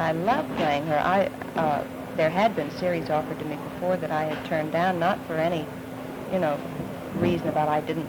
I love playing her. There had been series offered to me before that I had turned down, not for any, you know, reason about I didn't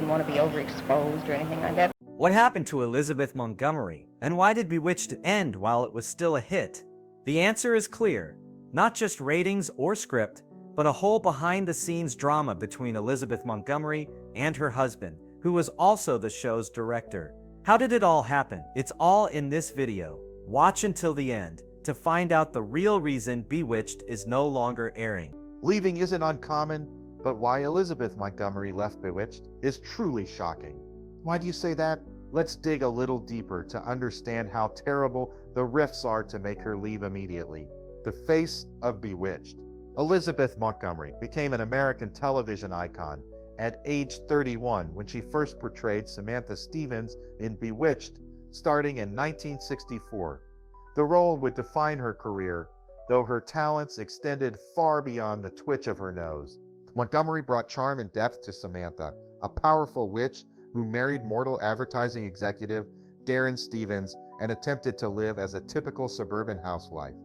want to be overexposed or anything like that. What happened to Elizabeth Montgomery, and why did Bewitched end while it was still a hit? The answer is clear. Not just ratings or script, but a whole behind-the-scenes drama between Elizabeth Montgomery and her husband, who was also the show's director. How did it all happen? It's all in this video. Watch until the end to find out the real reason Bewitched is no longer airing. Leaving isn't uncommon, but why Elizabeth Montgomery left Bewitched is truly shocking. Why do you say that? Let's dig a little deeper to understand how terrible the riffs are to make her leave immediately. The face of Bewitched. Elizabeth Montgomery became an American television icon at age 31 when she first portrayed Samantha Stephens in Bewitched, starting in 1964. The role would define her career, though her talents extended far beyond the twitch of her nose. Montgomery brought charm and depth to Samantha, a powerful witch who married mortal advertising executive Darren Stevens and attempted to live as a typical suburban housewife.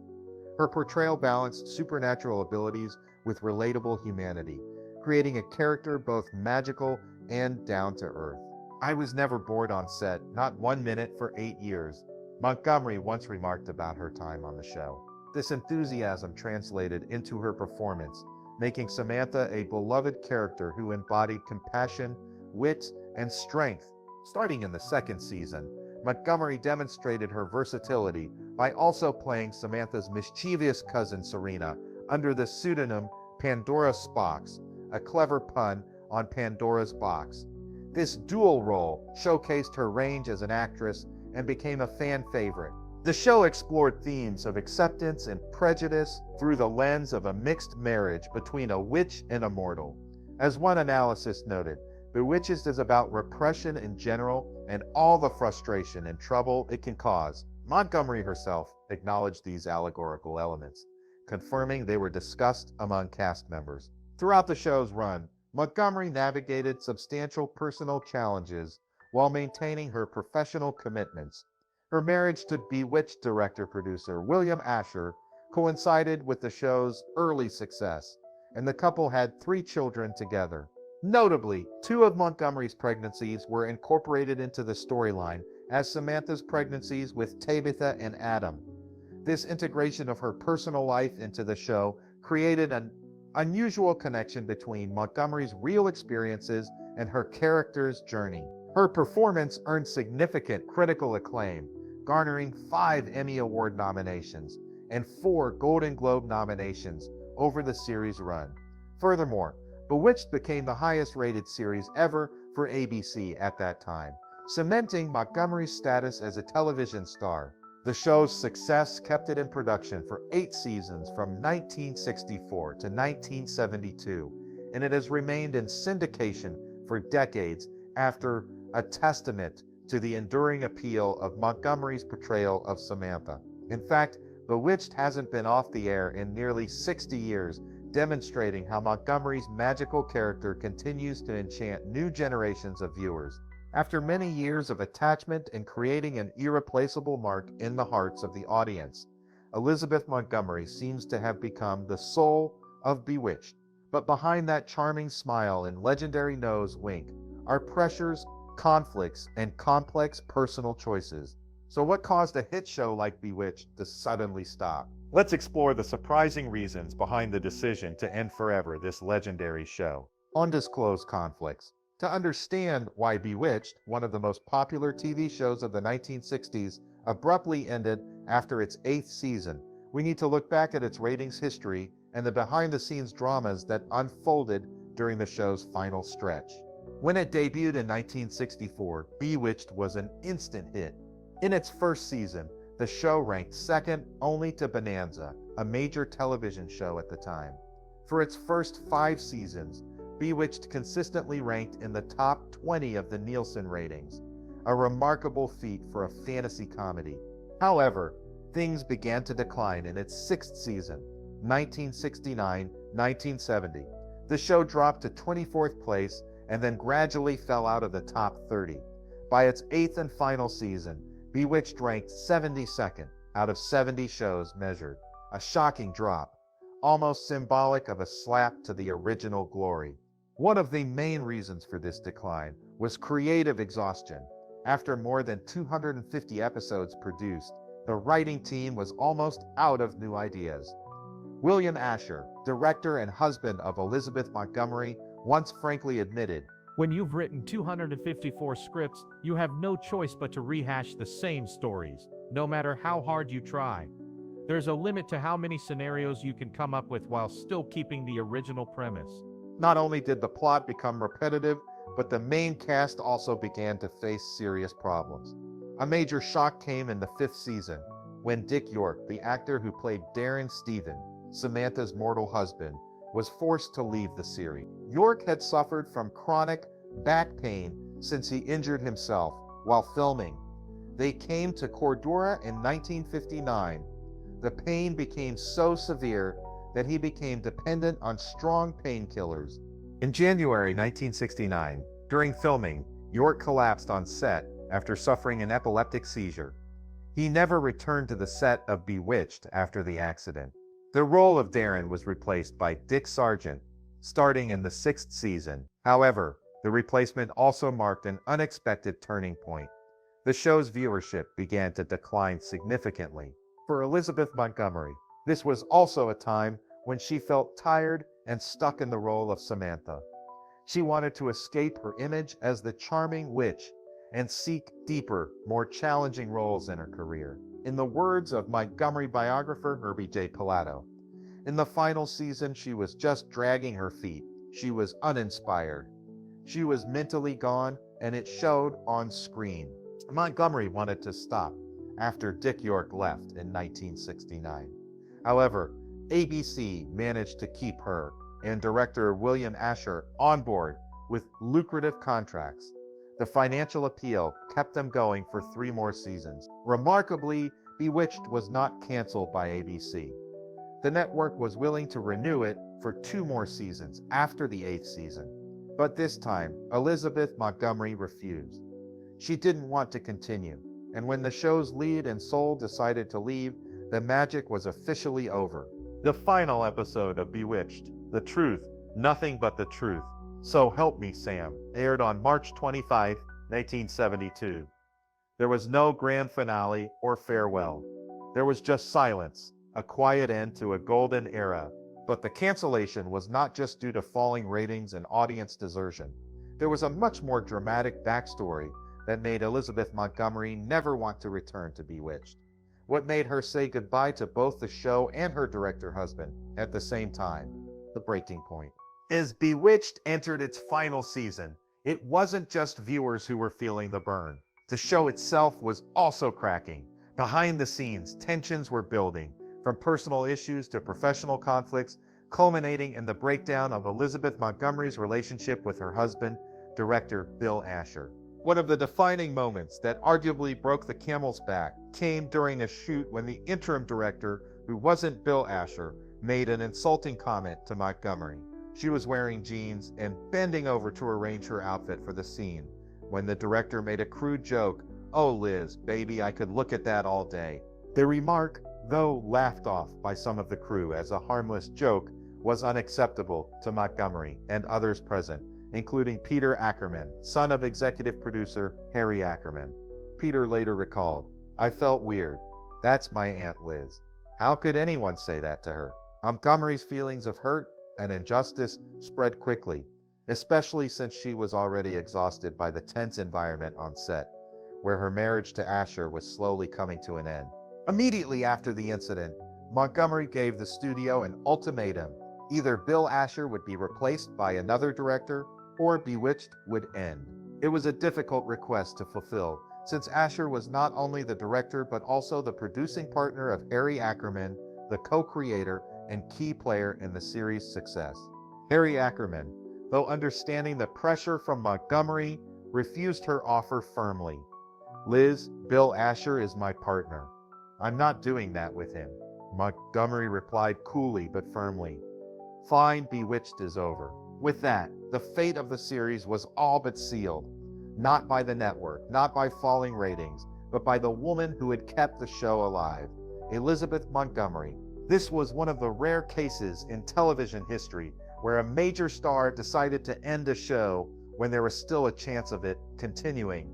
Her portrayal balanced supernatural abilities with relatable humanity, creating a character both magical and down-to-earth. "I was never bored on set, not 1 minute for 8 years," Montgomery once remarked about her time on the show. This enthusiasm translated into her performance, making Samantha a beloved character who embodied compassion, wit, and strength. Starting in the second season, Montgomery demonstrated her versatility by also playing Samantha's mischievous cousin Serena under the pseudonym Pandora's Box, a clever pun on Pandora's box. This dual role showcased her range as an actress and became a fan favorite. The show explored themes of acceptance and prejudice through the lens of a mixed marriage between a witch and a mortal. As one analysis noted, Bewitched is about repression in general and all the frustration and trouble it can cause. Montgomery herself acknowledged these allegorical elements, confirming they were discussed among cast members. Throughout the show's run, Montgomery navigated substantial personal challenges while maintaining her professional commitments. Her marriage to Bewitched director-producer William Asher coincided with the show's early success, and the couple had 3 children together. Notably, 2 of Montgomery's pregnancies were incorporated into the storyline as Samantha's pregnancies with Tabitha and Adam. This integration of her personal life into the show created an unusual connection between Montgomery's real experiences and her character's journey. Her performance earned significant critical acclaim, garnering 5 Emmy Award nominations and 4 Golden Globe nominations over the series' run. Furthermore, Bewitched became the highest-rated series ever for ABC at that time, cementing Montgomery's status as a television star. The show's success kept it in production for 8 seasons from 1964 to 1972, and it has remained in syndication for decades after, a testament to the enduring appeal of Montgomery's portrayal of Samantha. In fact, Bewitched hasn't been off the air in nearly 60 years, demonstrating how Montgomery's magical character continues to enchant new generations of viewers. After many years of attachment and creating an irreplaceable mark in the hearts of the audience, Elizabeth Montgomery seems to have become the soul of Bewitched. But behind that charming smile and legendary nose wink are pressures, conflicts, and complex personal choices. So what caused a hit show like Bewitched to suddenly stop? Let's explore the surprising reasons behind the decision to end forever this legendary show. Undisclosed conflicts. To understand why Bewitched, one of the most popular TV shows of the 1960s, abruptly ended after its 8th season, we need to look back at its ratings history and the behind-the-scenes dramas that unfolded during the show's final stretch. When it debuted in 1964, Bewitched was an instant hit. In its first season, the show ranked second only to Bonanza, a major television show at the time. For its first 5 seasons, Bewitched consistently ranked in the top 20 of the Nielsen ratings, a remarkable feat for a fantasy comedy. However, things began to decline in its 6th season, 1969-1970. The show dropped to 24th place and then gradually fell out of the top 30. By its 8th and final season, Bewitched ranked 72nd out of 70 shows measured, a shocking drop, almost symbolic of a slap to the original glory. One of the main reasons for this decline was creative exhaustion. After more than 250 episodes produced, the writing team was almost out of new ideas. William Asher, director and husband of Elizabeth Montgomery, once frankly admitted, "When you've written 254 scripts, you have no choice but to rehash the same stories, no matter how hard you try. There's a limit to how many scenarios you can come up with while still keeping the original premise." Not only did the plot become repetitive, but the main cast also began to face serious problems. A major shock came in the 5th season, when Dick York, the actor who played Darren Stephen, Samantha's mortal husband, was forced to leave the series. York had suffered from chronic back pain since he injured himself while filming. They came to Cordura in 1959. The pain became so severe that he became dependent on strong painkillers. In January 1969, during filming, York collapsed on set after suffering an epileptic seizure. He never returned to the set of Bewitched after the accident. The role of Darren was replaced by Dick Sargent, starting in the 6th season. However, the replacement also marked an unexpected turning point. The show's viewership began to decline significantly. For Elizabeth Montgomery, this was also a time when she felt tired and stuck in the role of Samantha. She wanted to escape her image as the charming witch and seek deeper, more challenging roles in her career. In the words of Montgomery biographer Herbie J. Pilato, in the final season, she was just dragging her feet. She was uninspired. She was mentally gone, and it showed on screen. Montgomery wanted to stop after Dick York left in 1969. However, ABC managed to keep her and director William Asher on board with lucrative contracts. The financial appeal kept them going for 3 more seasons. Remarkably, Bewitched was not canceled by ABC. The network was willing to renew it for 2 more seasons after the 8th season. But this time, Elizabeth Montgomery refused. She didn't want to continue, and when the show's lead and soul decided to leave, the magic was officially over. The final episode of Bewitched, The Truth, Nothing But the Truth, So Help Me Sam, aired on March 25, 1972. There was no grand finale or farewell. There was just silence, a quiet end to a golden era. But the cancellation was not just due to falling ratings and audience desertion. There was a much more dramatic backstory that made Elizabeth Montgomery never want to return to Bewitched. What made her say goodbye to both the show and her director husband at the same time? The breaking point. As Bewitched entered its final season, it wasn't just viewers who were feeling the burn. The show itself was also cracking. Behind the scenes, tensions were building, from personal issues to professional conflicts, culminating in the breakdown of Elizabeth Montgomery's relationship with her husband, director Bill Asher. One of the defining moments that arguably broke the camel's back came during a shoot when the interim director, who wasn't Bill Asher, made an insulting comment to Montgomery. She was wearing jeans and bending over to arrange her outfit for the scene, when the director made a crude joke, "Oh Liz, baby, I could look at that all day." The remark, though laughed off by some of the crew as a harmless joke, was unacceptable to Montgomery and others present, including Peter Ackerman, son of executive producer Harry Ackerman. Peter later recalled, "I felt weird. That's my Aunt Liz. How could anyone say that to her?" Montgomery's feelings of hurt and injustice spread quickly, especially since she was already exhausted by the tense environment on set, where her marriage to Asher was slowly coming to an end. Immediately after the incident, Montgomery gave the studio an ultimatum. Either Bill Asher would be replaced by another director, or Bewitched would end. It was a difficult request to fulfill, since Asher was not only the director but also the producing partner of Harry Ackerman, the co-creator and key player in the series' success. Harry Ackerman, though understanding the pressure from Montgomery, refused her offer firmly. "Liz, Bill Asher is my partner. I'm not doing that with him," Montgomery replied coolly but firmly. Fine, Bewitched is over. With that, the fate of the series was all but sealed. Not by the network, not by falling ratings, but by the woman who had kept the show alive. Elizabeth Montgomery. This was one of the rare cases in television history where a major star decided to end a show when there was still a chance of it continuing.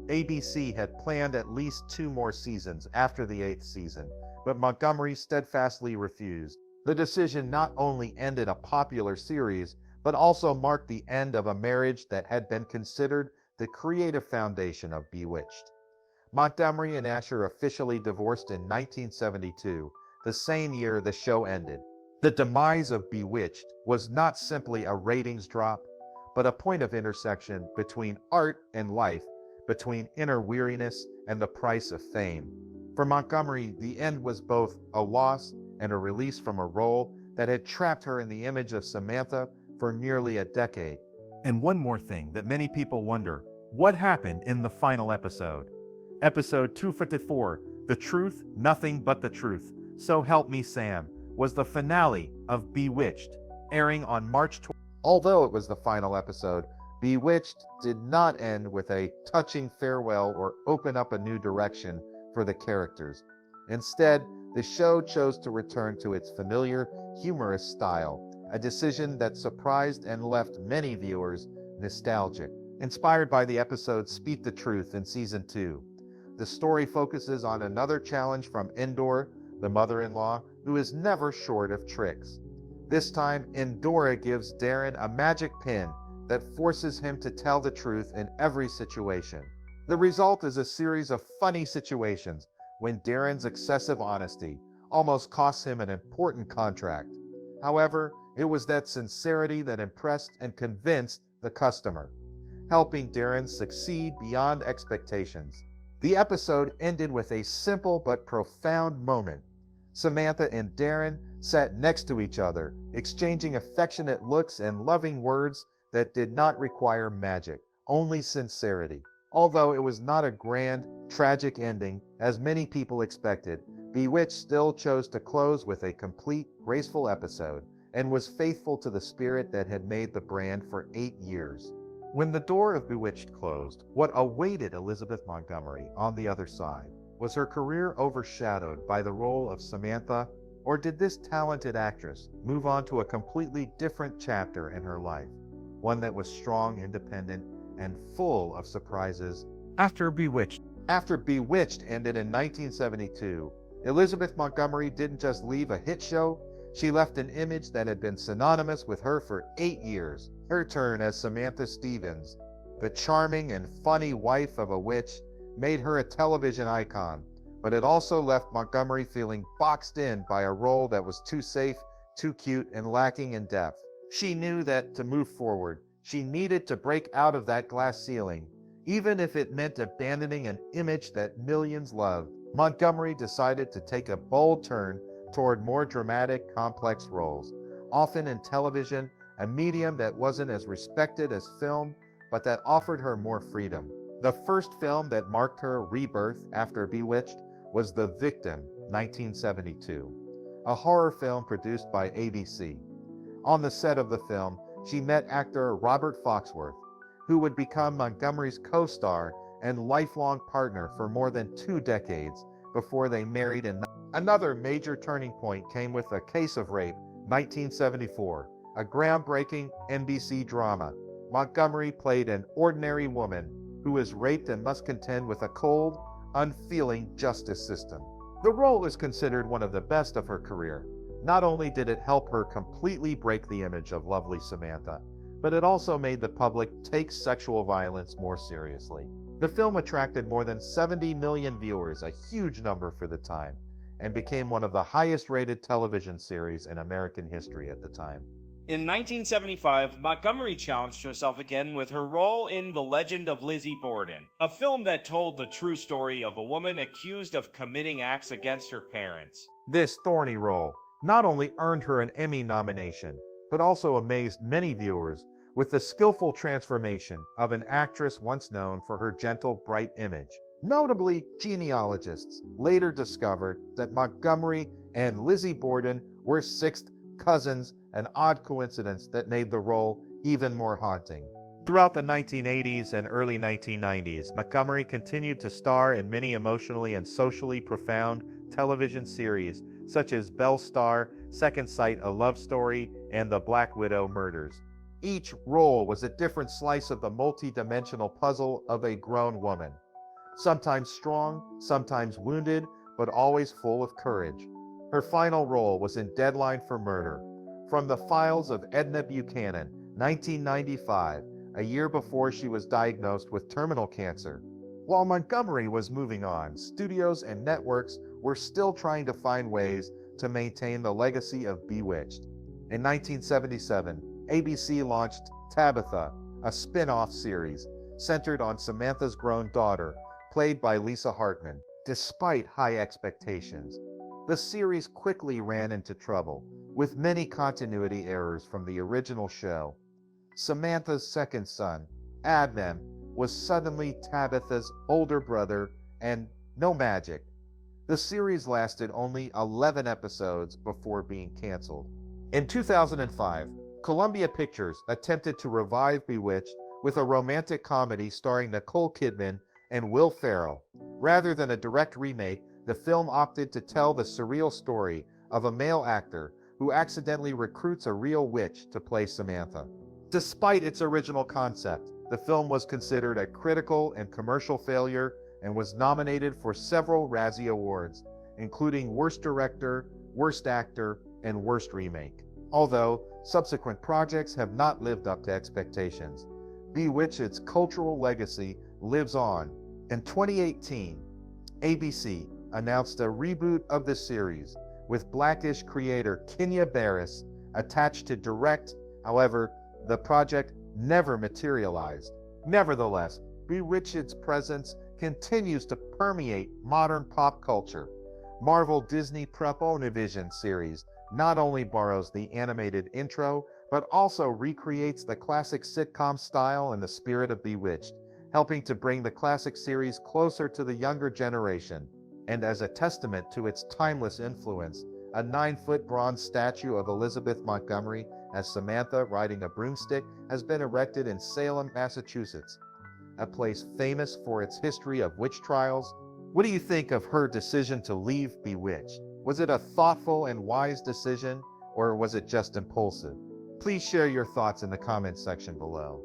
ABC had planned at least 2 more seasons after the 8th season, but Montgomery steadfastly refused. The decision not only ended a popular series, but also marked the end of a marriage that had been considered the creative foundation of Bewitched. Montgomery and Asher officially divorced in 1972, the same year the show ended. The demise of Bewitched was not simply a ratings drop, but a point of intersection between art and life, between inner weariness and the price of fame. For Montgomery, the end was both a loss and a release from a role that had trapped her in the image of Samantha for nearly a decade. And one more thing that many people wonder, what happened in the final episode? Episode 254, The Truth, Nothing But the Truth, So Help Me Sam, was the finale of Bewitched, airing on March 20th. Although it was the final episode, Bewitched did not end with a touching farewell or open up a new direction for the characters. Instead, the show chose to return to its familiar, humorous style, a decision that surprised and left many viewers nostalgic. Inspired by the episode Speak the Truth in Season 2, the story focuses on another challenge from Endor, the mother-in-law, who is never short of tricks. This time, Endora gives Darren a magic pin that forces him to tell the truth in every situation. The result is a series of funny situations when Darren's excessive honesty almost costs him an important contract. However, it was that sincerity that impressed and convinced the customer, helping Darren succeed beyond expectations. The episode ended with a simple but profound moment. Samantha and Darren sat next to each other, exchanging affectionate looks and loving words that did not require magic, only sincerity. Although it was not a grand, tragic ending, as many people expected, Bewitched still chose to close with a complete, graceful episode, and was faithful to the spirit that had made the brand for 8 years. When the door of Bewitched closed, what awaited Elizabeth Montgomery on the other side? Was her career overshadowed by the role of Samantha, or did this talented actress move on to a completely different chapter in her life, one that was strong, independent, and full of surprises? After Bewitched ended in 1972, Elizabeth Montgomery didn't just leave a hit show, she left an image that had been synonymous with her for 8 years. Her turn as Samantha Stephens, the charming and funny wife of a witch, made her a television icon, but it also left Montgomery feeling boxed in by a role that was too safe, too cute, and lacking in depth. She knew that to move forward, she needed to break out of that glass ceiling, even if it meant abandoning an image that millions loved. Montgomery decided to take a bold turn toward more dramatic, complex roles, often in television, a medium that wasn't as respected as film, but that offered her more freedom. The first film that marked her rebirth after Bewitched was The Victim, 1972, a horror film produced by ABC. On the set of the film, she met actor Robert Foxworth, who would become Montgomery's co-star and lifelong partner for more than 2 decades before they married in. Another major turning point came with A Case of Rape, 1974, a groundbreaking NBC drama. Montgomery played an ordinary woman who is raped and must contend with a cold, unfeeling justice system. The role is considered one of the best of her career. Not only did it help her completely break the image of lovely Samantha, but it also made the public take sexual violence more seriously. The film attracted more than 70 million viewers, a huge number for the time, and became one of the highest-rated television series in American history at the time. In 1975, Montgomery challenged herself again with her role in The Legend of Lizzie Borden, a film that told the true story of a woman accused of committing acts against her parents. This thorny role not only earned her an Emmy nomination, but also amazed many viewers with the skillful transformation of an actress once known for her gentle, bright image. Notably, genealogists later discovered that Montgomery and Lizzie Borden were sixth cousins, an odd coincidence that made the role even more haunting. Throughout the 1980s and early 1990s, Montgomery continued to star in many emotionally and socially profound television series such as Belle Star, Second Sight, A Love Story, and The Black Widow Murders. Each role was a different slice of the multi-dimensional puzzle of a grown woman. Sometimes strong, sometimes wounded, but always full of courage. Her final role was in Deadline for Murder. From the files of Edna Buchanan, 1995, a year before she was diagnosed with terminal cancer. While Montgomery was moving on, studios and networks were still trying to find ways to maintain the legacy of Bewitched. In 1977, ABC launched Tabitha, a spin-off series centered on Samantha's grown daughter, played by Lisa Hartman. Despite high expectations, the series quickly ran into trouble, with many continuity errors from the original show. Samantha's second son, Adnan, was suddenly Tabitha's older brother, and no magic. The series lasted only 11 episodes before being canceled. In 2005, Columbia Pictures attempted to revive Bewitched with a romantic comedy starring Nicole Kidman and Will Ferrell. Rather than a direct remake, the film opted to tell the surreal story of a male actor who accidentally recruits a real witch to play Samantha. Despite its original concept, the film was considered a critical and commercial failure and was nominated for several Razzie Awards, including Worst Director, Worst Actor, and Worst Remake. Although subsequent projects have not lived up to expectations, Bewitched's cultural legacy lives on. In 2018, ABC announced a reboot of the series with Blackish creator Kenya Barris attached to direct. However, the project never materialized. Nevertheless, Bewitched's presence continues to permeate modern pop culture. Marvel Disney Prep Univision series not only borrows the animated intro, but also recreates the classic sitcom style and the spirit of Bewitched, helping to bring the classic series closer to the younger generation. And as a testament to its timeless influence, a 9-foot bronze statue of Elizabeth Montgomery as Samantha riding a broomstick has been erected in Salem, Massachusetts, a place famous for its history of witch trials. What do you think of her decision to leave Bewitched? Was it a thoughtful and wise decision, or was it just impulsive? Please share your thoughts in the comments section below.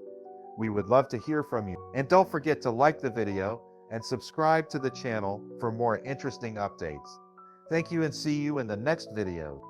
We would love to hear from you. And don't forget to like the video and subscribe to the channel for more interesting updates. Thank you and see you in the next video.